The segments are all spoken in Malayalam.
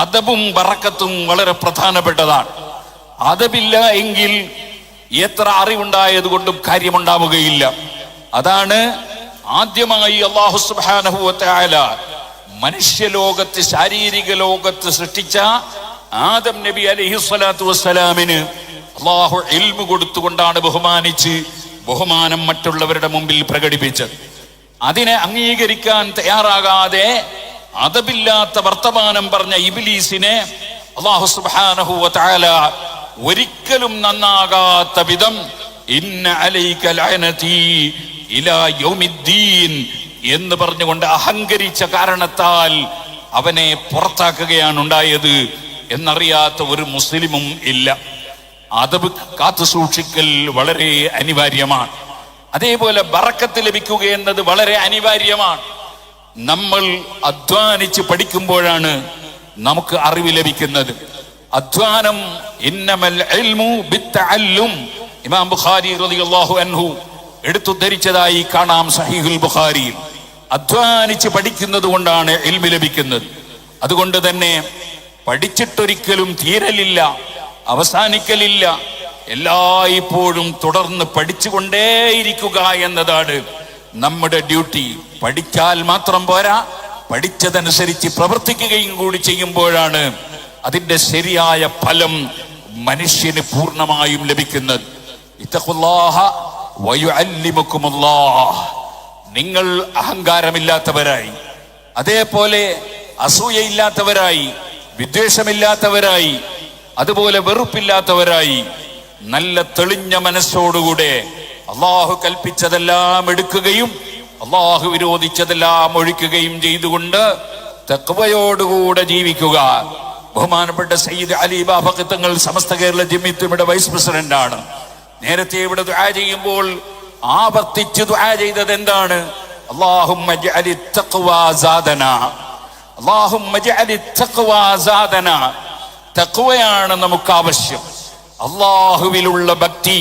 അദബും ബറക്കത്തും വളരെ പ്രധാനപ്പെട്ടതാണ്. അദബില്ല എങ്കിൽ എത്ര അറിവുണ്ടായത് കൊണ്ടും കാര്യമുണ്ടാവുകയില്ല. അതാണ് ആദ്യമായി അല്ലാഹു സുബ്ഹാനഹു വ തആല മനുഷ്യലോകത്ത്, ശാരീരിക ലോകത്ത് സൃഷ്ടിച്ച ആദം നബി അലൈഹി സ്വലാത്തു വസ്സലാമിന് അല്ലാഹു ഇൽമു കൊടുത്തുകൊണ്ടാണ് ബഹുമാനം മറ്റുള്ളവരുടെ മുമ്പിൽ പ്രകടിപ്പിച്ചത്. അതിനെ അംഗീകരിക്കാൻ തയ്യാറാകാതെ അദബില്ലാത്ത വർത്തമാനം പറഞ്ഞ ഇബ്ലീസിനെ അല്ലാഹു സുബ്ഹാനഹു വ തആല ഒരിക്കലും നന്നാകാത്ത വിധം ഇന്ന അലൈക ലഅനതി ഇലാ യൗമിദ്ദീൻ എന്ന് പറഞ്ഞുകൊണ്ട് അഹങ്കരിച്ച കാരണത്താൽ അവനെ പുറത്താക്കുകയാണ് ഉണ്ടായത് എന്നറിയാത്ത ഒരു മുസ്ലിമും ഇല്ല. അദബ് കാത്തു സൂക്ഷിക്കൽ വളരെ അനിവാര്യമാണ്. അതേപോലെ ബറക്കത്ത് ലഭിക്കുക എന്നത് വളരെ അനിവാര്യമാണ്. നമ്മൾ അധ്വാനിച്ച് പഠിക്കുമ്പോഴാണ് നമുക്ക് അറിവ് ലഭിക്കുന്നത്. അധ്വാനം ഇന്നമൽ ഇൽമു ബിത്തഅല്ലും ഇമാം ബുഖാരി റളിയല്ലാഹു അൻഹു എടുത്തുദ്ധരിച്ചതായി കാണാം സഹീഹുൽ ബുഖാരിയിൽ. അധ്വാനിച്ച് പഠിക്കുന്നത് കൊണ്ടാണ് ഇൽമു ലഭിക്കുന്നത്. അതുകൊണ്ട് തന്നെ പഠിച്ചിട്ടൊരിക്കലും തീരലില്ല, അവസാനിക്കലില്ല. എല്ലായ്പ്പോഴും തുടർന്ന് പഠിച്ചുകൊണ്ടേയിരിക്കുക എന്നതാണ് നമ്മുടെ ഡ്യൂട്ടി. പഠിച്ചാൽ മാത്രം പോരാ, പഠിച്ചതനുസരിച്ച് പ്രവർത്തിക്കുകയും കൂടി ചെയ്യുമ്പോഴാണ് അതിന്റെ ശരിയായ ഫലം മനുഷ്യന് പൂർണ്ണമായും ലഭിക്കുന്നത്. ഇത്തഖുല്ലാഹ വയുഅല്ലിമുകുമുല്ലാഹ്. നിങ്ങൾ അഹങ്കാരമില്ലാത്തവരായി, അതേപോലെ അസൂയയില്ലാത്തവരായി, വിദ്വേഷമില്ലാത്തവരായി, അതുപോലെ വെറുപ്പില്ലാത്തവരായി, നല്ല തെളിഞ്ഞ മനസ്സോടുകൂടെ അള്ളാഹു കൽപ്പിച്ചതെല്ലാം എടുക്കുകയും അള്ളാഹു വിരോധിച്ചതെല്ലാം ഒഴിക്കുകയും ചെയ്തുകൊണ്ട് തഖ്വയോടുകൂടെ ജീവിക്കുക. ബഹുമാനപ്പെട്ട സയ്യിദ് അലി ബാഫഖി തങ്ങൾ സമസ്ത കേരള ജമിയത്തുയുടെ വൈസ് പ്രസിഡന്റ് ആണ്. നേരത്തെ ഇവിടെ ദുആ ചെയ്യുമ്പോൾ ആവർത്തിച്ച് ദുആ ചെയ്തത് എന്താണ്? അല്ലാഹുമ്മ ജഅലി തഖ്വാ സാദനാ, അല്ലാഹുമ്മ ജഅലി തഖ്വാ സാദനാ. തഖ്വയാണ് നമുക്ക് ആവശ്യം. അള്ളാഹുവിലുള്ള ഭക്തി.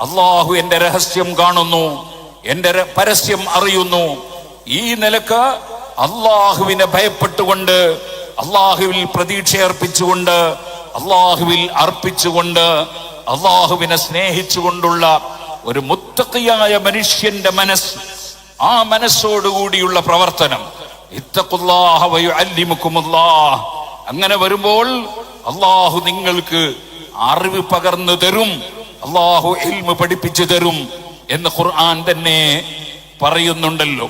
അള്ളാഹു എന്റെ രഹസ്യം കാണുന്നു, എന്റെ പരസ്യം അറിയുന്നു. ഈ നിലക്ക് അള്ളാഹുവിനെ ഭയപ്പെട്ടുകൊണ്ട്, അള്ളാഹുവിൽ പ്രതീക്ഷ അർപ്പിച്ചുകൊണ്ട്, അള്ളാഹുവിൽ അർപ്പിച്ചുകൊണ്ട്, അള്ളാഹുവിനെ സ്നേഹിച്ചുകൊണ്ടുള്ള ഒരു മുത്തഖിയായ മനുഷ്യന്റെ മനസ്സ്, ആ മനസ്സോടുകൂടിയുള്ള പ്രവർത്തനം. ഇത്തഖുല്ലാഹ വയുഅല്ലിമുകുമുല്ലാഹ്. അങ്ങനെ വരുമ്പോൾ അള്ളാഹു നിങ്ങൾക്ക് അറിവ് പകർന്നു തരും, അള്ളാഹു ഇൽമു പഠിപ്പിച്ചു തരും എന്ന് ഖുർആൻ തന്നെ പറയുന്നുണ്ടല്ലോ.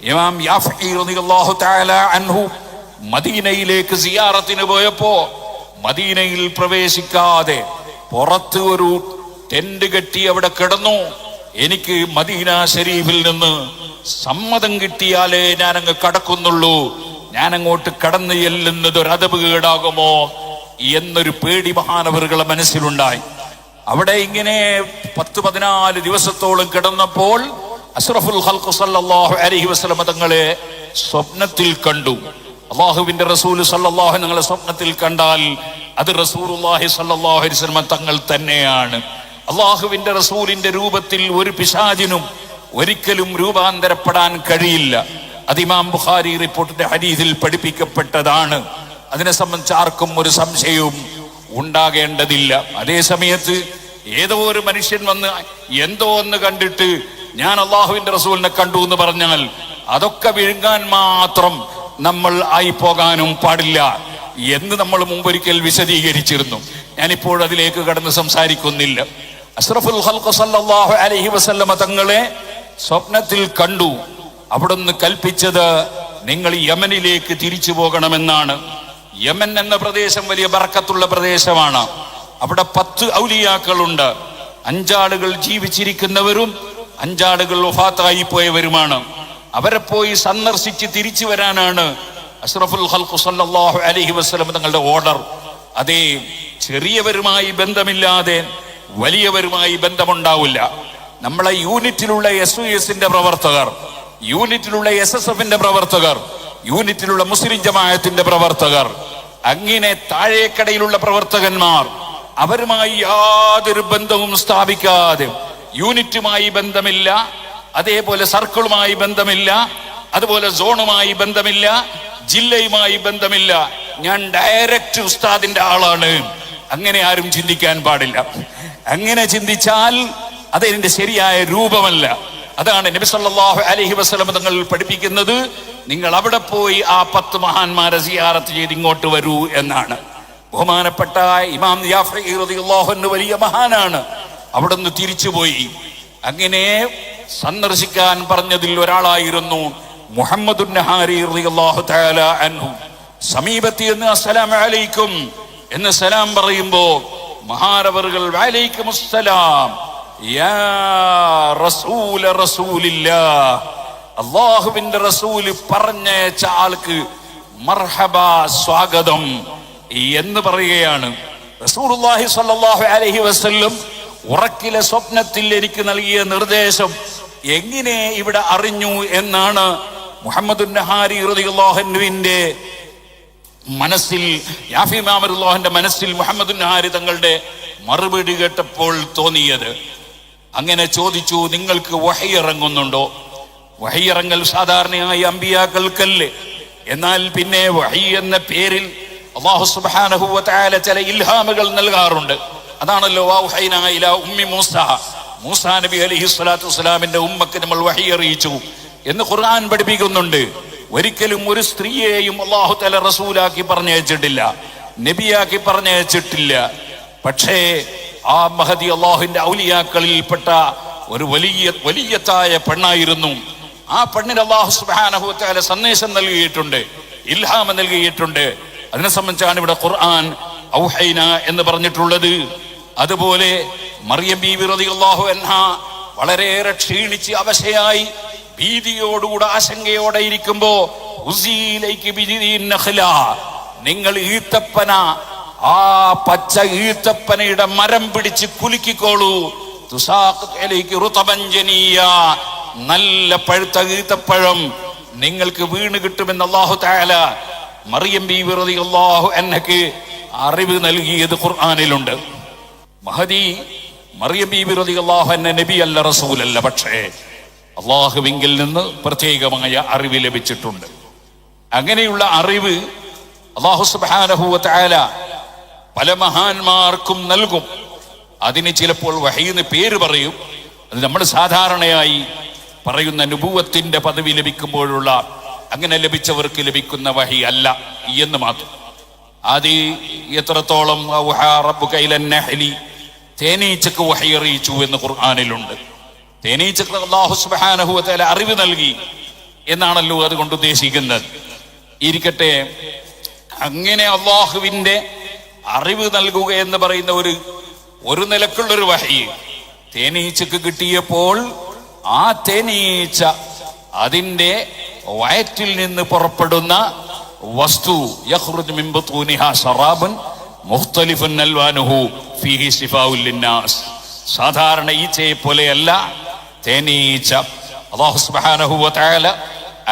ഇമാം യാഫഈ റളിയല്ലാഹു തആല അൻഹു മദീനയിലേക്ക് സിയാറത്തിന് പോയപ്പോ മദീനയിൽ പ്രവേശിക്കാതെ പുറത്ത് ഒരു ടെന്റ് കെട്ടി അവിടെ കിടന്നു. എനിക്ക് മദീന ശരീഫിൽ നിന്ന് സമ്മതം കിട്ടിയാലേ ഞാനങ്ങ് കടക്കുന്നുള്ളൂ, ഞാനങ്ങോട്ട് കടന്നു ചെല്ലുന്നത് ഒരു അദബ് കേടാകുമോ എന്നൊരു പേടി മഹാനവറുകളുടെ മനസ്സിലുണ്ടായി. അവിടെ ഇങ്ങനെ 10-14 ദിവസത്തോളം കിടന്നപ്പോൾ അഷ്റഫുൽ ഖൽഖ് സല്ലല്ലാഹു അലൈഹി വസല്ലം തങ്ങളെ സ്വപ്നത്തിൽ കണ്ടു. അല്ലാഹുവിന്റെ റസൂൽ സല്ലല്ലാഹു അലൈഹി വസല്ലം സ്വപ്നത്തിൽ കണ്ടാൽ അത് റസൂലുള്ളാഹി സല്ലല്ലാഹു അലൈഹി വസല്ലം തങ്ങൾ തന്നെയാണ്. അല്ലാഹുവിന്റെ റസൂലിന്റെ രൂപത്തിൽ ഒരു പിശാചിനും ഒരിക്കലും രൂപാന്തരപ്പെടാൻ കഴിയില്ല. അത് ഇമാം ബുഖാരി റിപ്പോർട്ടിന്റെ ഹദീസിൽ പഠിപ്പിക്കപ്പെട്ടതാണ്. അതിനെ സംബന്ധിച്ച് ആർക്കും ഒരു സംശയവും ഉണ്ടാകേണ്ടതില്ല. അതേ സമയത്ത് ഏതോ ഒരു മനുഷ്യൻ വന്ന് എന്തോ ഒന്ന് കണ്ടിട്ട് ഞാൻ അള്ളാഹുവിന്റെ റസൂലിനെ കണ്ടു എന്ന് പറഞ്ഞാൽ അതൊക്കെ വിഴുങ്ങാൻ മാത്രം നമ്മൾ ആയി പോകാനും പാടില്ല എന്ന് നമ്മൾ മുമ്പൊരിക്കൽ വിശദീകരിച്ചിരുന്നു. ഞാനിപ്പോൾ അതിലേക്ക് കടന്ന് സംസാരിക്കുന്നില്ല. അഷ്റഫുൽ ഖൽഖ് സല്ലല്ലാഹു അലൈഹി വസല്ലമ തങ്ങളെ സ്വപ്നത്തിൽ കണ്ടു. അവിടുന്ന് കൽപ്പിച്ചത് നിങ്ങൾ യമനിലേക്ക് തിരിച്ചു പോകണമെന്നാണ്. യമൻ എന്ന പ്രദേശം വലിയ ബർക്കത്തുള്ള പ്രദേശമാണ്. അവിടെ 10 ഔലിയാക്കളുണ്ട്. 5 ആളുകൾ ജീവിച്ചിരിക്കുന്നവരും 5 ആളുകൾ വഫാത്തായി പോയവരുമാണ്. അവരെ പോയി സന്ദർശിച്ച് തിരിച്ചു വരാനാണ് അഷ്റഫുൽ ഖൽഖ് സല്ലല്ലാഹു അലൈഹി വസല്ലം തങ്ങളുടെ ഓർഡർ. അതേ, ചെറിയവരുമായി ബന്ധമില്ലാതെ വലിയവരുമായി ബന്ധമുണ്ടാവില്ല. നമ്മളെ യൂണിറ്റിലുള്ള SOSന്റെ പ്രവർത്തകർ, യൂണിറ്റിലുള്ള SSFന്റെ പ്രവർത്തകർ, യൂണിറ്റിലുള്ള മുസ്ലിം ജമാഅത്തിന്റെ പ്രവർത്തകർ, അങ്ങനെ താഴേക്കടയിലുള്ള പ്രവർത്തകന്മാർ, അവരുമായി യാതൊരു ബന്ധവും സ്ഥാപിക്കാതെ, യൂണിറ്റുമായി ബന്ധമില്ല, അതേപോലെ സർക്കിളുമായി ബന്ധമില്ല, അതുപോലെ സോണുമായി ബന്ധമില്ല, ജില്ലയുമായി ബന്ധമില്ല, ഞാൻ ഡയറക്റ്റ് ഉസ്താദിന്റെ ആളാണ്. അങ്ങനെ ആരും ചിന്തിക്കാൻ പാടില്ല. അങ്ങനെ ചിന്തിച്ചാൽ അതെന്റെ ശരിയായ രൂപമല്ല. അതാണ് നബി സല്ലല്ലാഹു അലൈഹി വസല്ലം തങ്ങൾ പഠിപ്പിക്കുന്നത്. നിങ്ങൾ അവിടെ പോയി ആ 10 മഹാന്മാരെ സിയാറത്ത് ചെയ്ത് ഇങ്ങോട്ട് വരൂ എന്നാണ്. ബഹുമാനപ്പെട്ട ഇമാം യാഫഈ റളിയല്ലാഹു അൻഹു വലിയ മഹാനാണ്. അവിടെ നിന്ന് തിരിച്ചുപോയി. അങ്ങനെ സന്ദർശിക്കാൻ പറഞ്ഞതിൽ ഒരാളായിരുന്നു മുഹമ്മദുൻ നഹാരി റളിയല്ലാഹു തആല അൻഹു. സമീപത്ത് എന്ന് അസ്സലാമു അലൈക്കും എന്ന് സലാം പറയുമ്പോ മഹാനവറുകൾ വഅലൈക്കുമുസ്സലാം യാ റസൂല റസൂലില്ലാഹ്, അല്ലാഹുവിന്റെ റസൂല് പറഞ്ഞയച്ച ആൾക്ക് മർഹബ, സ്വാഗതം എന്ന് പറയുകയാണ്. റസൂലുള്ളാഹി സ്വല്ലല്ലാഹു അലൈഹി വസല്ലം ഉറക്കിലെ സ്വപ്നത്തിൽ എനിക്ക് നൽകിയ നിർദ്ദേശം എങ്ങനെ ഇവിടെ അറിഞ്ഞു എന്നാണ് മുഹമ്മദുൻ നഹാരി റളിയല്ലാഹു അൻഹുവിന്റെ മനസ്സിൽ, യാഫി മാമറുല്ലാഹിന്റെ മനസ്സിൽ മുഹമ്മദുൻ നഹാരി തങ്ങളുടെ മറുപടി കേട്ടപ്പോൾ തോന്നിയത്. അങ്ങനെ ചോദിച്ചു, നിങ്ങൾക്ക് വഹി ഇറങ്ങുന്നുണ്ടോ? വഹി ഇറങ്ങൽ സാധാരണയായി അമ്പിയാക്കൾക്കല്ലേ. എന്നാൽ പിന്നെ വഹി എന്ന പേരിൽ അല്ലാഹു സുബ്ഹാനഹു വ തആല ചില ഇൽഹാമുകൾ നൽകാറുണ്ട്. അതാണല്ലോ വഹൈനാ ഇലാ ഉമ്മി മൂസാ നബി അലൈഹി സ്വലാത്തു വസ്സലാമിന്റെ ഉമ്മക്ക് നമ്മൾ വഹി അറിയിച്ചു എന്ന് ഖുർആൻ പഠിപ്പിക്കുന്നുണ്ട്. ഒരിക്കലും ഒരു സ്ത്രീയെയും അല്ലാഹു തആല റസൂലാക്കി പറഞ്ഞയച്ചിട്ടില്ല, നബിയാക്കി പറഞ്ഞയച്ചിട്ടില്ല. പക്ഷേ ആ മഹദി അല്ലാഹുവിന്റെ ഔലിയാക്കളിൽപ്പെട്ട ഒരു വലിയതായ പെണ്ണായിരുന്നു. ആ പെണ്ണിന് അല്ലാഹു സുബ്ഹാനഹു വ തആല സന്ദേശം നൽകിയിട്ടുണ്ട്, ഇൽഹാം നൽകിയിട്ടുണ്ട്. അതിനെ സംബന്ധിച്ചാണ് ഇവിടെ ഖുർആൻ ഔഹൈന എന്ന് പറഞ്ഞിട്ടുള്ളത്. അതുപോലെ മറിയം ബീവി റളിയല്ലാഹു അൻഹാ വളരെയേറെ ക്ഷീണിച്ച് അവശയായി ഭീതിയോടുകൂടെ ആശങ്കയോടെ ഇരിക്കുമ്പോ നിങ്ങൾ ഈത്തപ്പന, ആ പച്ച ഈത്തപ്പനയുടെ മരം പിടിച്ച് കുലുക്കിക്കോളൂ. നല്ല പഴുത്ത ഈത്തപ്പഴം നിങ്ങൾക്ക് വീണ് കിട്ടുമെന്ന് അല്ലാഹു തആല മറിയം ബീവി റളിയല്ലാഹു അൻഹക്ക് അറിവ് നൽകിയത് ഖുർആനിലുണ്ട്. മഹദി മറിയം ബീവി റളിയല്ലാഹു അൻഹ നബിയല്ല, റസൂലല്ല. പക്ഷേ അള്ളാഹുവിങ്കിൽ നിന്ന് പ്രത്യേകമായ അറിവ് ലഭിച്ചിട്ടുണ്ട്. അങ്ങനെയുള്ള അറിവ് അല്ലാഹു സുബ്ഹാനഹു വ തആല പല മഹാന്മാർക്കും നൽകും. അതിന് ചിലപ്പോൾ വഹീന്ന് പേര് പറയും. അത് നമ്മൾ സാധാരണയായി പറയുന്ന നുബുവത്തിന്റെ പദവി ലഭിക്കുമ്പോഴുള്ള, അങ്ങനെ ലഭിച്ചവർക്ക് ലഭിക്കുന്ന വഹി അല്ല എന്ന് മാത്രം. അത് എത്രത്തോളം തേനീച്ചക്ക് വഹി അറിയിച്ചു എന്ന് ഖുർആനിലുണ്ട്. തേനീച്ചക്ക് അല്ലാഹു സുബ്ഹാനഹു വ തആല അറിവ് നൽകി എന്നാണല്ലോ അതുകൊണ്ട് ഉദ്ദേശിക്കുന്നത്. ഇരിക്കട്ടെ, അങ്ങനെ അല്ലാഹുവിന്റെ അറിവ് നൽകുക എന്ന് പറയുന്ന ഒരു നിലക്കുള്ളൊരു വഹി തേനീച്ചക്ക് കിട്ടിയപ്പോൾ ആ തേനീച്ച അതിന്റെ വയറ്റിൽ നിന്ന് പുറപ്പെടുന്ന വസ്തു യഖ്റുജു മിൻ ബുതൂനിഹാ ശറാബുൻ മുഖ്തലിഫുൻ അൽവാനുഹു ഫീഹി ശിഫാഉൽ ലിന്നാസ്. സാധാരണ ഈച്ചയെ പോലെയല്ല തേനീച്ച. അല്ലാഹു സുബ്ഹാനഹു വ തആല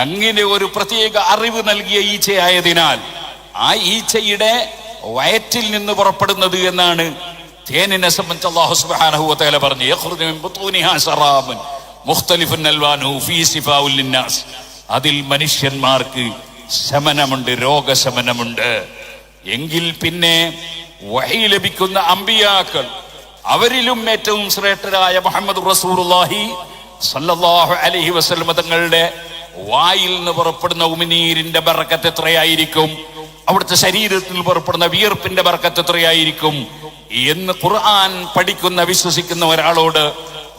അങ്ങനെ ഒരു പ്രത്യേക അറിവ് നൽകിയ ഈച്ചയായതിനാൽ ആ ഈച്ചയുടെ വയറ്റിൽ നിന്ന് പുറപ്പെടുന്നത് എന്നാണ് തേനിനെ സംബന്ധിച്ച് അല്ലാഹു സുബ്ഹാനഹു വ തആല പറഞ്ഞു. യഖ്റുജു മിൻ ബുതൂനിഹാ ശറാബുൻ മുഖ്തലിഫുൻ അൽവാനുഹു ഫീഹി ശിഫാഉൽ ലിന്നാസ്. അതിൽ മനുഷ്യന്മാർക്ക് ശമനമുണ്ട്, രോഗശമനമുണ്ട്. എങ്കിൽ പിന്നെ വഹി ലഭിക്കുന്ന അമ്പിയാക്കൾ, അവരിലും ഏറ്റവും ശ്രേഷ്ഠരായ മുഹമ്മദ് റസൂലുള്ളാഹി സല്ലല്ലാഹു അലൈഹി വസല്ലം തങ്ങളുടെ വായിൽ നിന്ന് പുറപ്പെടുന്ന ഉമിനീരിന്റെ ബർക്കത്ത് എത്രയായിരിക്കും, അവിടുത്തെ ശരീരത്തിൽ പുറപ്പെടുന്ന വിയർപ്പിന്റെ ബർക്കത്ത് എത്രയായിരിക്കും എന്ന് ഖുർആൻ പഠിക്കുന്ന വിശ്വസിക്കുന്ന ഒരാളോട്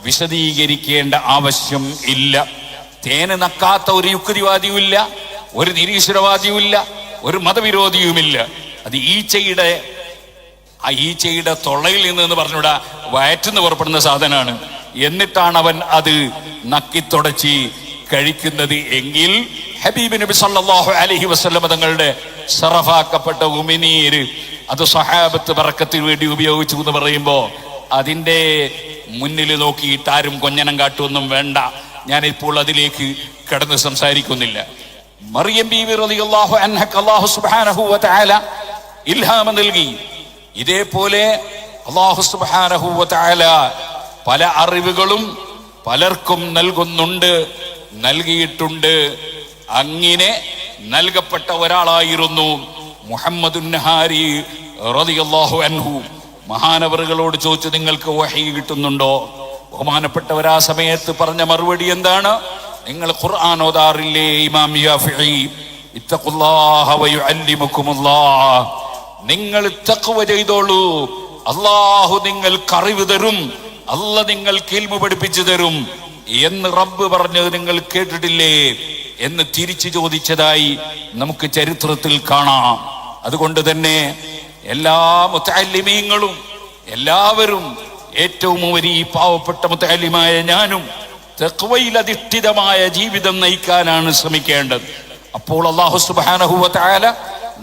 വിശദീകരിക്കേണ്ട ആവശ്യം ഇല്ല. തേന് നക്കാത്ത ഒരു യുക്തിവാദിയുമില്ല, ഒരു നിരീശ്വരവാദിയുമില്ല, ഒരു മതവിരോധിയുമില്ല. അത് ഈച്ചയുടെ തൊള്ളയിൽ നിന്ന് പറഞ്ഞൂടാ, വയറ്റിന്ന് പുറപ്പെടുന്ന സാധനമാണ്. എന്നിട്ടാണ് അവൻ അത് നക്കിത്തുടച്ച് കഴിക്കുന്നത് എങ്കിൽ ഹബീബ് നബി സല്ലല്ലാഹു അലൈഹി വസല്ലം തങ്ങളുടെ സറഫാക്കപ്പെട്ട ഉമിനീര് അത് സഹാബത്ത് ബറക്കത്തിന് വേണ്ടി ഉപയോഗിച്ചു എന്ന് പറയുമ്പോ അതിന്റെ മുന്നിൽ നോക്കിയിട്ട് ആരും കൊഞ്ഞനം കാട്ടുമൊന്നും വേണ്ട. ഞാനിപ്പോൾ അതിലേക്ക് കടന്ന് സംസാരിക്കുന്നില്ല. മറിയം ബീവി റളിയല്ലാഹു അൻഹക്ക് അല്ലാഹു സുബ്ഹാനഹു വ തആല ഇൽഹാം നൽകി. ഇതേപോലെ അല്ലാഹു സുബ്ഹാനഹു വ തആല പല അറിവുകളും പലർക്കും നൽകുന്നുണ്ട്, നൽകിയിട്ടുണ്ട്. അങ്ങനെ നൽകപ്പെട്ട ഒരാളായിരുന്നു മുഹമ്മദുൻ നഹാരി റളിയല്ലാഹു അൻഹു മഹാനവറുകളോട് ചോദിച്ചു, നിങ്ങൾക്ക് വഹി കിട്ടുന്നുണ്ടോ? ബഹുമാനപ്പെട്ടവർ ആ സമയത്ത് പറഞ്ഞ മറുപടി എന്താണ്? നിങ്ങൾ ഖുർആൻ ഓതാറില്ലേ ഇമാം യാഫിഈ? ഇത്തഖുല്ലാഹ വയുഅല്ലിമുകുമുല്ലാഹ്. നിങ്ങൾ തഖ്വ ചെയ്തോളൂ, അല്ലാഹു നിങ്ങൾക്ക് അറിവ് തരും, അല്ലാഹ് നിങ്ങൾക്ക് ഇൽമു പഠിപ്പിച്ചു തരും എന്ന് റബ്ബ് പറഞ്ഞത് നിങ്ങൾ കേട്ടിട്ടില്ലേ എന്ന് തിരിച്ചു ചോദിച്ചതായി നമുക്ക് ചരിത്രത്തിൽ കാണാം. അതുകൊണ്ട് തന്നെ എല്ലാ മുതഅല്ലിമീങ്ങളും എല്ലാവരും, ഏറ്റവും ഉപരി ഈ പാവപ്പെട്ട മുതഅല്ലിമായ ഞാനും തഖ്വയിൽ അധിഷ്ഠിതമായ ജീവിതം നയിക്കാനാണ് ശ്രമിക്കേണ്ടത്. അപ്പോൾ അല്ലാഹു സുബ്ഹാനഹു വ തആല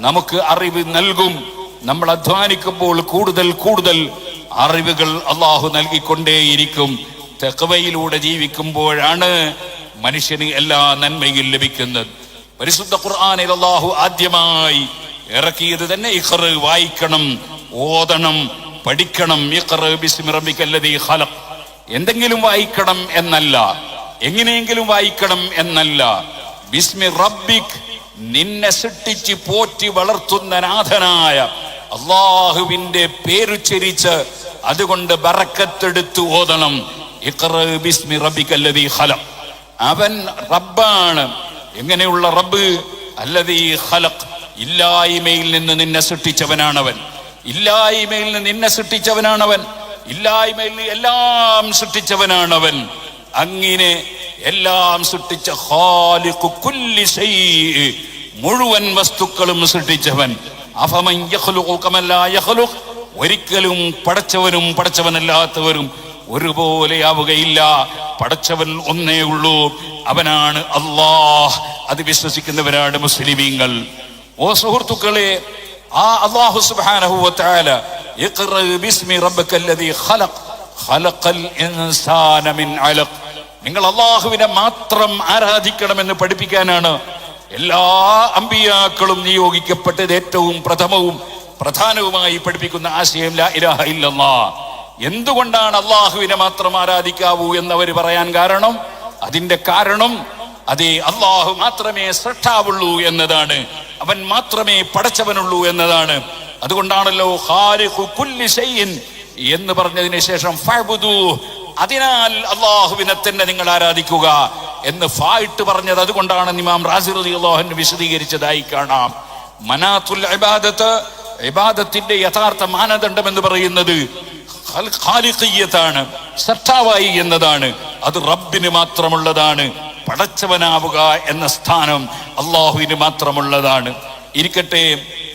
നമുക്ക് അറിവ് നൽകും. നമ്മൾ അധ്വാനിക്കുമ്പോൾ കൂടുതൽ കൂടുതൽ അറിവുകൾ അല്ലാഹു നൽകിക്കൊണ്ടേയിരിക്കും. തഖ്വയിലൂടെ ജീവിക്കുമ്പോഴാണ് മനുഷ്യന് എല്ലാ നന്മയും ലഭിക്കുന്നത്. പരിശുദ്ധ ഖുർആനിൽ അല്ലാഹു ആദ്യമായി ഇറക്കിയത് തന്നെ ഇഖ്റ, വായിക്കണം, ഓതണം, പഠിക്കണം. ഇഖ്റ ബിസ്മി റബ്ബിക്കല്ലദീ ഖലഖ്. എന്തെങ്കിലും വായിക്കണം എന്നല്ല, എങ്ങനെയെങ്കിലും വായിക്കണം എന്നല്ല. ബിസ്മി റബ്ബിക്, നിന്നെ സൃഷ്ടിച്ച് പോറ്റി വളർത്തുന്ന നാഥനായ അല്ലാഹുവിന്റെ പേരുച്ചരിച്ച് അതുകൊണ്ട് ബറക്കത്തെടുത്ത് ഓതണം. ഇഖ്റ ബിസ്മി റബ്ബിക്കല്ലദീ ഖലഖ്. അവൻ റബ്ബാണ്. എങ്ങനെയുള്ള റബ്ബ്? അല്ലദീ ഖലഖ്, ഇല്ലായ്മയിൽ നിന്ന് നിന്നെ സൃഷ്ടിച്ചവനാണവൻ. ഇല്ലായ്മയിൽ നിന്ന് നിന്നെ സൃഷ്ടിച്ചവനാണവൻ. ഇല്ലായ്മയിൽ നിന്ന് എല്ലാം സൃഷ്ടിച്ചവനാണവൻ. അങ്ങനെ എല്ലാം സൃഷ്ടിച്ച ഖാലിഖു കുല്ലി ശൈഇ, മുഴുവൻ വസ്തുക്കളും സൃഷ്ടിച്ചവൻ. അഫമൻ യഖ്ലുഖു കമൻ ലാ യഖ്ലുഖ്, ഒരിക്കലും പടച്ചവനും പടച്ചവനല്ലാത്തവരും ഒരുപോലെയാവുകയില്ല. പടച്ചവൻ ഒന്നേ ഉള്ളൂ, അവനാണ് അല്ലാഹ്. അത് വിശ്വസിക്കുന്നവരാണ് മുസ്ലിമീങ്ങൾ. ഓ സുഹൃത്തുക്കളെ, ആ അല്ലാഹു സുബ്ഹാനഹു വ തആല ഇഖ്റ ബിസ്മി റബ്ബിക്കല്ലദീ ഖലഖ് ഖലഖൽ ഇൻസാന മിൻ അലഖ്. നിങ്ങൾ അല്ലാഹുവിനെ മാത്രം ആരാധിക്കണമെന്ന് പഠിപ്പിക്കാനാണ് എല്ലാ അമ്പിയാക്കളും നിയോഗിക്കപ്പെട്ടത്. ഏറ്റവും പ്രഥമവും പ്രധാനവുമായി പഠിപ്പിക്കുന്ന ആശയം ലാ ഇലാഹ ഇല്ലല്ലാഹ്. എന്തുകൊണ്ടാണ് അല്ലാഹുവിനെ മാത്രം ആരാധിക്കാവൂ എന്നവർ പറയാൻ കാരണം? അതിന്റെ കാരണം അതേ അല്ലാഹു മാത്രമേ സൃഷ്ടാവുള്ളൂ എന്നതാണ്, അവൻ മാത്രമേ പടച്ചവനുള്ളൂ എന്നതാണ്. അതുകൊണ്ടാണല്ലോ ഖാലിഖു കുല്ലി ശൈഇൻ എന്ന് പറഞ്ഞതിന് ശേഷം ഫഅ്ബുദൂ, അതിനാൽ അല്ലാഹുവിനെ തന്നെ നിങ്ങൾ ആരാധിക്കുക എന്ന് ഫായിട്ട് പറഞ്ഞത്. അതുകൊണ്ടാണ് ഇമാം റാസി റളിയല്ലാഹു അൻഹു വിശദീകരിച്ചതായി കാണാം. മനാത്തുൽ ഇബാദത്ത്, ഇബാദത്തിന്റെ യഥാർത്ഥ മാനദണ്ഡം എന്ന് പറയുന്നത് ഖാലിഖിയ്യത്താണ്, സൃഷ്ടാവായി എന്നതാണ്. അത് റബ്ബിന് മാത്രമുള്ളതാണ്. പടച്ചവനാവുക എന്ന സ്ഥാനം അല്ലാഹുവിന് മാത്രമുള്ളതാണ്. ഇരിക്കട്ടെ,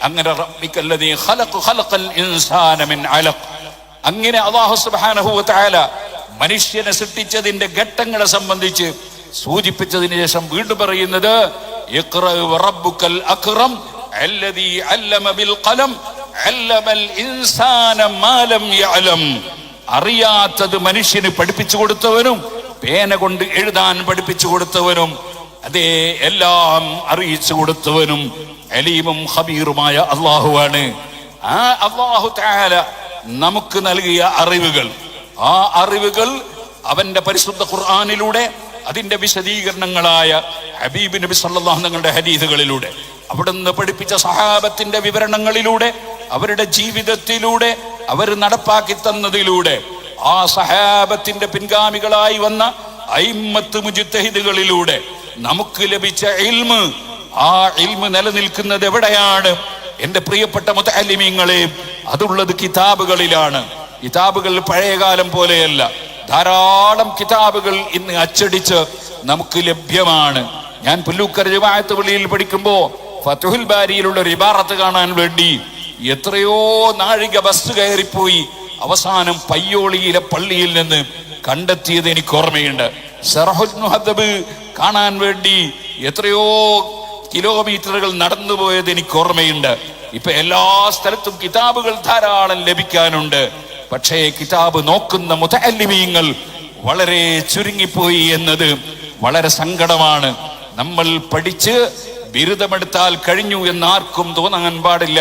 അങ്ങനെ റബ്ബിക്കല്ലദീ ഖലഖ ഖലഖൽ ഇൻസാന മിൻ അലഖ്. അങ്ങനെ അല്ലാഹു സുബ്ഹാനഹു വ തആല മനുഷ്യനെ സൃഷ്ടിച്ചതിന്റെ ഘട്ടങ്ങളെ സംബന്ധിച്ച് സൂചിപ്പിച്ചതിന് ശേഷം വീണ്ടും പറയുന്നത് ഇഖ്റ റബ്ബുക്കൽ അക്റം അല്ലദീ അല്ലമ ബിൽ ഖലം അല്ലമൽ ഇൻസാന മാ ലം യഅലം. അറിയാത്തത് മനുഷ്യന് പഠിപ്പിച്ചു കൊടുത്തവനും പേന കൊണ്ട് എഴുതാൻ പഠിപ്പിച്ചു കൊടുത്തവനും അതേ എല്ലാം അറിയിച്ചു കൊടുത്തവനും അലീമും ഖബീറുമായ അല്ലാഹുവാണ്. ആ അല്ലാഹു തആല നമുക്ക് നൽകിയ അറിവുകൾ, ആ അറിവുകൾ അവന്റെ പരിശുദ്ധ ഖുർആനിലൂടെ, അതിന്റെ വിശദീകരണങ്ങളായ ഹബീബ് നബി സല്ലല്ലാഹു അലൈഹി വസല്ലമയുടെ ഹദീസുകളിലൂടെ, അവിടുന്ന് പഠിപ്പിച്ച സഹാബത്തിന്റെ വിവരണങ്ങളിലൂടെ, അവരുടെ ജീവിതത്തിലൂടെ, അവർ നടപ്പാക്കി തന്നതിലൂടെ, ആ സഹാബത്തിന്റെ പിൻഗാമികളായി വന്ന അയിമ്മത്ത് മുജ്തഹിദുകളിലൂടെ നമുക്ക് ലഭിച്ച ഇൽമ്, ആ ഇൽമ് നിലനിൽക്കുന്നത് എവിടെയാണ്? എന്റെ പ്രിയപ്പെട്ട മുതഅല്ലിമീങ്ങളെ, അതുള്ളത് കിതാബുകളിലാണ്. കിതാബുകൾ പഴയകാലം പോലെയല്ല. ധാരാളം കിതാബുകൾ ഇന്ന് അച്ചടിച്ച് നമുക്ക് ലഭ്യമാണ്. ഞാൻ പുല്ലൂക്കര ജമാഅത്ത് പള്ളിയിൽ പഠിക്കുമ്പോ ഫതുഹുൽ ബാരിയിലുള്ള ഒരു ഇബാറത്ത് കാണാൻ വേണ്ടി എത്രയോ നാഴിക ബസ് കയറിപ്പോയി അവസാനം പയ്യോളിയിലെ പള്ളിയിൽ നിന്ന് കണ്ടെത്തിയത് എനിക്ക് ഓർമ്മയുണ്ട്. ശറഹുൽ മുഹദ്ദബ് കാണാൻ വേണ്ടി എത്രയോ കിലോമീറ്ററുകൾ നടന്നുപോയത് എനിക്ക് ഓർമ്മയുണ്ട്. ഇപ്പൊ എല്ലാ സ്ഥലത്തും കിതാബുകൾ ധാരാളം ലഭിക്കാനുണ്ട്. പക്ഷേ കിതാബ് നോക്കുന്ന മുതഅല്ലിമീങ്ങൾ വളരെ ചുരുങ്ങിപ്പോയി എന്നത് വളരെ സങ്കടമാണ്. നമ്മൾ പഠിച്ച് ബിരുദമെടുത്താൽ കഴിഞ്ഞു എന്ന് ആർക്കും തോന്നാൻ പാടില്ല.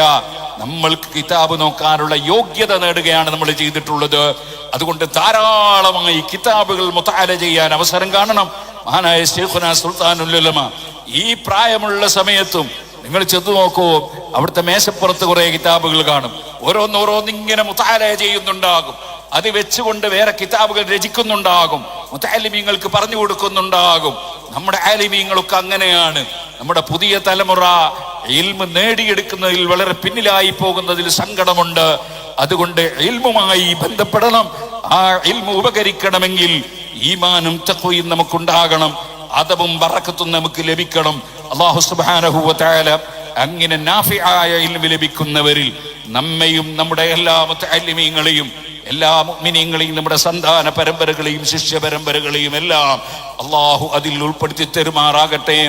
നമ്മൾക്ക് കിതാബ് നോക്കാനുള്ള യോഗ്യത നേടുകയാണ് നമ്മൾ ചെയ്തിട്ടുള്ളത്. അതുകൊണ്ട് ധാരാളമായി കിതാബുകൾ മുതഅല ചെയ്യാൻ അവസരം കാണണം. മഹാനായ ശൈഖുനാ സുൽത്താനുൽ ഉലമ ഈ പ്രായമുള്ള സമയത്തും നിങ്ങൾ ചെന്ന് നോക്കൂ, അവിടുത്തെ മേശപ്പുറത്ത് കുറെ കിതാബുകൾ കാണും. ഓരോന്നിങ്ങനെ മുതാല ചെയ്യുന്നുണ്ടാകും. അത് വെച്ചുകൊണ്ട് വേറെ കിതാബുകൾ രചിക്കുന്നുണ്ടാകും, മുതഅല്ലിമീങ്ങൾക്ക് പറഞ്ഞു കൊടുക്കുന്നുണ്ടാകും. നമ്മുടെ ആലിമീങ്ങളൊക്കെ അങ്ങനെയാണ്. നമ്മുടെ പുതിയ തലമുറ ഇൽമ് നേടിയെടുക്കുന്നതിൽ വളരെ പിന്നിലായി പോകുന്നതിൽ സങ്കടമുണ്ട്. അതുകൊണ്ട് ഇൽമുമായി ബന്ധപ്പെടണം. ആ ഇൽമു ഉപകരിക്കണമെങ്കിൽ ഈമാനും തഖ്വയും നമുക്കുണ്ടാകണം, അദബും ബറക്കത്തും നമുക്ക് ലഭിക്കണം. അല്ലാഹു സുബ്ഹാനഹു വ തആല അങ്ങനെ നാഫിആയ ഇൽമു ലഭിക്കുന്നവരിൽ നമ്മയും നമ്മുടെ എല്ലാ മുതഅല്ലിമീങ്ങളെയും എല്ലാ മുഅ്മിനീങ്ങളെയും നമ്മുടെ സന്താന പരമ്പരകളെയും ശിഷ്യ പരമ്പരകളെയും എല്ലാം അല്ലാഹു അതിൽ ഉൾപ്പെടുത്തി തരുമാറാകട്ടെ.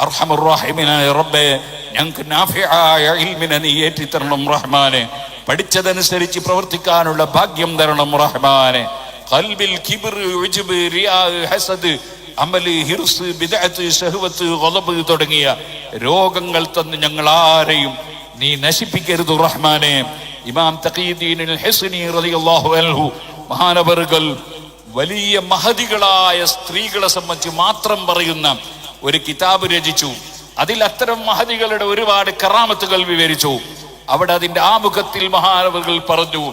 അർഹമർ റഹീമിനായ റബ്ബേ, ഞങ്ങൾക്ക് നാഫിആയ ഇൽമിനെ നീ ഏറ്റിത്തരണം റഹ്മാനെ. പഠിച്ചതനുസരിച്ച് പ്രവർത്തിക്കാനുള്ള ഭാഗ്യം തരണം റഹ്മാനെ. ഖൽബിൽ കിബ്ർ, ഉജ്ബ്, റിയാ, ഹസദ്, അമല്, ഹിർസ്, ബിദ്അത്ത്, ശഹ്വത്ത്, ഗളബ് തുടങ്ങിയ രോഗങ്ങൾ തന്ന് ഞങ്ങൾ ആരെയും നീ നശിപ്പിക്കരുത് റഹ്മാനെ. ഇമാം തഖീദ്ദീൻ അൽ ഹിസ്നി റളിയല്ലാഹു അൻഹു മഹാനവറുകൾ വലിയ മഹദികളായ സ്ത്രീകളെ സംബന്ധിച്ച് മാത്രം പറയുന്ന ഒരു കിതാബ് രചിച്ചു. അതിൽ അത്തരം മഹദികളുടെ ഒരുപാട് കറാമത്തുകൾ വിവരിച്ചു. അവിടെ അതിന്റെ ആമുഖത്തിൽ മഹാനവറുകൾ പറഞ്ഞു,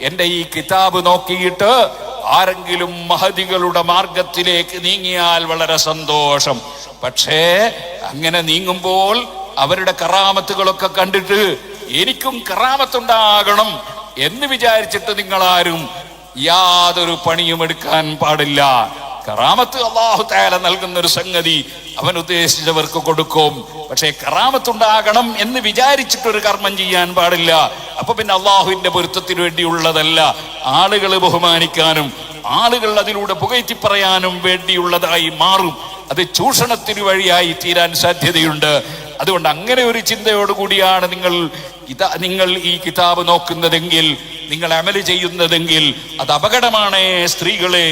എന്റെ ഈ കിതാബ് നോക്കിയിട്ട് ആരെങ്കിലും മഹദികളുടെ മാർഗത്തിലേക്ക് നീങ്ങിയാൽ വളരെ സന്തോഷം. പക്ഷേ അങ്ങനെ നീങ്ങുമ്പോൾ അവരുടെ കറാമത്തുകളൊക്കെ കണ്ടിട്ട് എനിക്കും കറാമത്തുണ്ടാകണം എന്ന് വിചാരിച്ചിട്ട് നിങ്ങളാരും യാതൊരു പണിയും എടുക്കാൻ പാടില്ല. കറാമത്ത് അല്ലാഹു തആല നൽകുന്ന ഒരു സംഗതി അവൻ ഉദ്ദേശിച്ചവർക്ക് കൊടുക്കും. പക്ഷേ കറാമത്തുണ്ടാകണം എന്ന് വിചാരിച്ചിട്ടൊരു കർമ്മം ചെയ്യാൻ പാടില്ല. അപ്പൊ പിന്നെ അള്ളാഹുവിന്റെ പൊരുത്തത്തിന് വേണ്ടിയുള്ളതല്ല, ആളുകളെ ബഹുമാനിക്കാനും ആളുകൾ അതിലൂടെ പുകഴ്ത്തി പറയാനും വേണ്ടിയുള്ളതായി മാറും. അത് ചൂഷണത്തിന് വഴിയായി തീരാൻ സാധ്യതയുണ്ട്. അതുകൊണ്ട് അങ്ങനെ ഒരു ചിന്തയോടുകൂടിയാണ് നിങ്ങൾ ഈ കിതാബ് നോക്കുന്നതെങ്കിൽ, നിങ്ങൾ അമല് ചെയ്യുന്നതെങ്കിൽ അത് അപകടമാണ് സ്ത്രീകളെ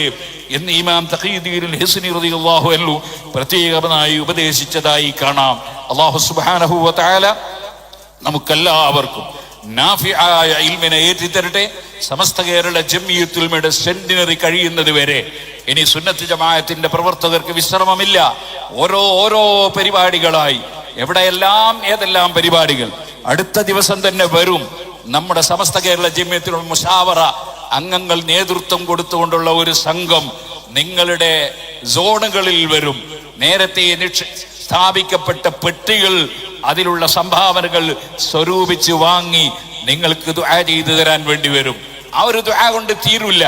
എന്ന് ഇമാം തഖീദ്ദീൻ അൽ ഹിസ്നി റളിയല്ലാഹു അൻഹു പ്രത്യേകമായി ഉപദേശിച്ചതായി കാണാം. അല്ലാഹു സുബ്ഹാനഹു വ തആല നമുക്കെല്ലാവർക്കും നാഫിആയ ഇൽമിനെ ഏറ്റിത്തരട്ടെ. സമസ്ത കേരള ജംഇയ്യത്തുൽ ഉലമയുടെ സെന്റിനറി കഴിയുന്നത് വരെ ഇനി സുന്നത്ത് ജമാഅത്തിന്റെ പ്രവർത്തകർക്ക് വിശ്രമമില്ല. ഓരോ പരിപാടികളായി എവിടെയെല്ലാം ഏതെല്ലാം പരിപാടികൾ അടുത്ത ദിവസം തന്നെ വരും. നമ്മുടെ സമസ്ത കേരള ജംഇയ്യത്തുൽ ഉലമ മുശാവറ അംഗങ്ങൾ നേതൃത്വം കൊടുത്തുകൊണ്ടുള്ള ഒരു സംഘം നിങ്ങളുടെ സോണുകളിൽ വരും. നേരത്തെ സ്ഥാപിക്കപ്പെട്ട പെട്ടികൾ, അതിലുള്ള സംഭാവനകൾ സ്വരൂപിച്ച് വാങ്ങി നിങ്ങൾക്ക് ദുആ ചെയ്തു തരാൻ വേണ്ടി വരും. ആ ഒരു ദുആ കൊണ്ട് തീരില്ല,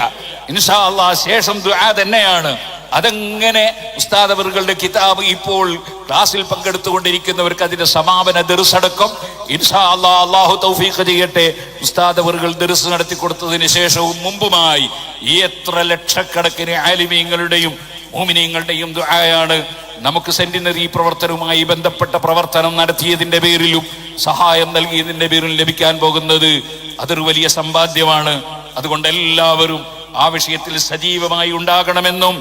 ഇൻഷാ അല്ലാഹ് ശേഷം ദുആ തന്നെയാണ്. അതെങ്ങനെ ഉസ്താദ് അവറുകളുടെ കിതാബ് ഇപ്പോൾ ക്ലാസ്സിൽ പങ്കെടുത്തുകൊണ്ടിരിക്കുന്നവർക്ക് അതിന്റെ സമാപന ദർസടക്കം ഇൻഷാ അല്ലാഹ് അല്ലാഹു തൗഫീഖ് ചെയ്യട്ടെ. ഉസ്താദ് അവറുകൾ ദർസ് നടത്തി കൊടുത്തതിന് ശേഷവും മുമ്പുമായി ഈ എത്ര ലക്ഷക്കണക്കിന് ആലിമീങ്ങളുടെയും മുഅ്മിനീങ്ങളുടെയും ദുആയാണ് നമുക്ക് സെന്റിനറി പ്രവർത്തനവുമായി ബന്ധപ്പെട്ട പ്രവർത്തനം നടത്തിയതിന്റെ പേരിലും സഹായം നൽകിയതിന്റെ പേരിലും ലഭിക്കാൻ പോകുന്നത്. അതൊരു വലിയ സമ്പാദ്യമാണ്. അതുകൊണ്ട് എല്ലാവരും ആ വിഷയത്തിൽ സജീവമായി ഉണ്ടാകണമെന്നും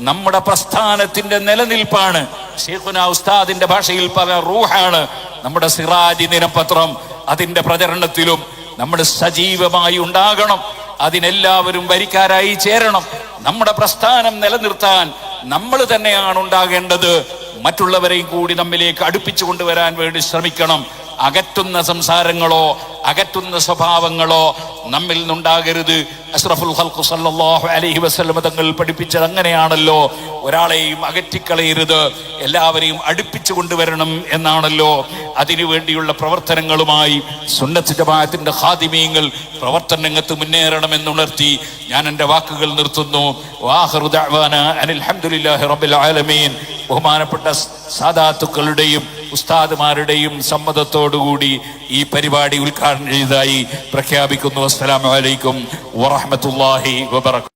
നമ്മുടെ പ്രസ്ഥാനത്തിന്റെ നിലനിൽപ്പാണ്. ശൈഖുനാ ഉസ്താദിന്റെ ഭാഷയിൽ പറഞ്ഞ റൂഹാണ് നമ്മുടെ സിറാജ് ദിനപത്രം. അതിന്റെ പ്രചരണത്തിലും നമ്മൾ സജീവമായി ഉണ്ടാകണം. അതിനെല്ലാവരും വരിക്കാരായി ചേരണം. നമ്മുടെ പ്രസ്ഥാനം നിലനിർത്താൻ നമ്മൾ തന്നെയാണ് ഉണ്ടാകേണ്ടത്. മറ്റുള്ളവരെയും കൂടി നമ്മിലേക്ക് അടുപ്പിച്ചു കൊണ്ടുവരാൻ വേണ്ടി ശ്രമിക്കണം. അകറ്റുന്ന സംസാരങ്ങളോ അകറ്റുന്ന സ്വഭാവങ്ങളോ നമ്മിൽ നിന്നുണ്ടാകരുത്. അഷ്റഫുൽ ഖൽഖ് സല്ലല്ലാഹു അലൈഹി വസല്ലം തങ്ങൾ പഠിപ്പിച്ചത് അങ്ങനെയാണല്ലോ. ഒരാളെയും അകറ്റിക്കളയരുത്, എല്ലാവരെയും അടുപ്പിച്ചു കൊണ്ടുവരണം എന്നാണല്ലോ. അതിനു വേണ്ടിയുള്ള പ്രവർത്തനങ്ങളുമായി സുന്നത്ത് ജമാഅത്തിന്റെ ഖാദിമീങ്ങൾ പ്രവർത്തന രംഗത്ത് മുന്നേറണമെന്നുണർത്തി ഞാൻ എൻ്റെ വാക്കുകൾ നിർത്തുന്നു. വആഖിറു ദഅ്വാന അനിൽ ഹംദുലില്ലാഹി റബ്ബിൽ ആലമീൻ. ബഹുമാനപ്പെട്ട സാദാത്തുക്കളുടെയും ഉസ്താദുമാരുടെയും സമ്മതത്തോടുകൂടി ഈ പരിപാടി ഉദ്ഘാടനം ചെയ്തതായി പ്രഖ്യാപിക്കുന്നു. അസ്സലാമു അലൈക്കും വറഹ്മത്തുള്ളാഹി വബറകാതുഹു.